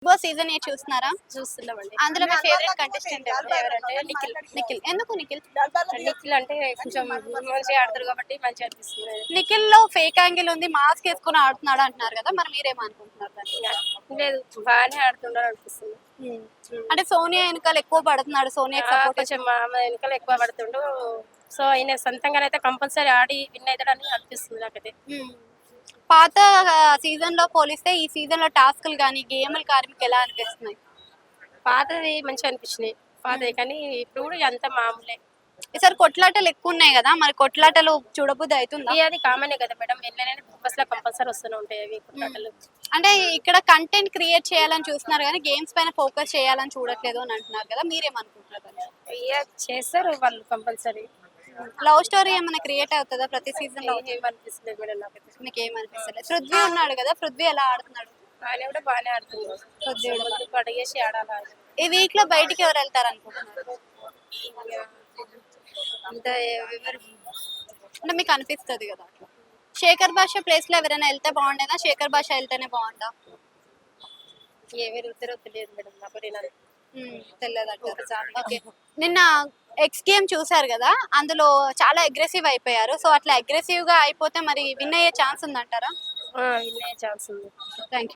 Boss season 8 చూస్తున్నారా? చూస్తున్నామండి. అందులో మీ ఫేవరెట్ కంటెస్టెంట్ ఎవరు? ఎవరంటే నిఖిల్. నిఖిల్. ఎందుకు నిఖిల్? నిఖిల్ అంటే కొంచెం మంచిగా ఆడతారు కాబట్టి మంచిగా అనిపిస్తుంది. నిఖిల్ లో ఫేక్ యాంగిల్ ఉంది, మాస్క్ వేసుకుని ఆడుతున్నాడు అంటున్నారు కదా, మరి మీరేమనుకుంటున్నారు దాన్ని? లేదు, బాగానే ఆడుతున్నాడు అనిపిస్తుంది. అంటే సోనియా వెనకాల ఎక్కువ పడుతున్నాడు, సోనియా సపోర్ట్. కొంచెం ఆమె వెనకాల ఎక్కువ పడుతుండు. సో ఆయన సొంతంగానైతే కంపల్సరీ ఆడి విన్ అవుతాడని అనిపిస్తుంది నాకైతే. పాత సీజన్ లో పోలిస్తే ఈ సీజన్ లో టాస్క్లు కానీ గేమ్లు కానీ మీకు ఎలా అనిపిస్తున్నాయి? పాతది మంచిగా అనిపించినాయి పాతది, కానీ ఇప్పుడు కూడా అంత మామూలే. ఈసారి కొట్లాటలు ఎక్కువ ఉన్నాయి కదా, మరి కొట్లాటలు చూడబుద్ధి అవుతుందా? అది కామనే కదా మేడం, ఎట్లైనా బిగ్ బాస్ లో కంపల్సరీ వస్తూనే ఉంటాయి అవి కొట్లాటలు. అంటే ఇక్కడ కంటెంట్ క్రియేట్ చేయాలని చూస్తున్నారు కానీ గేమ్స్ పైన ఫోకస్ చేయాలని చూడట్లేదు అని అంటున్నారు కదా, మీరేమనుకుంటున్నారు? చేస్తారు వాళ్ళు కంపల్సరీ. లవ్ స్టోరీ ఏమైనా క్రియేట్ అవుతుందా ప్రతి సీజన్ లో? ఏమనిపిస్తుంది మేడం నాకైతే. మీకు ఏమనిపిస్తలేదు? పృథ్వీ ఉన్నాడు కదా, పృథ్వీ ఎలా ఆడుతున్నాడు? ఆయన కూడా బాగానే ఆడుతున్నారు. పృథ్వీ కూడా ముందుకు అడిగేసి ఆడాలి. ఈ వీక్ లో బయటికి ఎవరు వెళ్తారు అనుకుంటున్నారు? అంత ఎవరు అంటే మీకు అనిపిస్తుంది కదా అట్లా. శేఖర్ భాష ప్లేస్ లో ఎవరైనా వెళ్తే బాగుండేనా, శేఖర్ భాష వెళ్తేనే బాగుందా? ఎవరు ఉత్తరో తెలియదు మేడం నాకు. తెలియదు. ఓకే. నిన్న ఎక్స్ గేమ్ చూసారు కదా, అందులో చాలా అగ్రెసివ్ అయిపోయారు. సో అట్లా అగ్రెసివ్ గా అయిపోతే మరి విన్ అయ్యే ఛాన్స్ ఉందంటారా? విన్ అయ్యే ఛాన్స్ ఉంది. Thank you.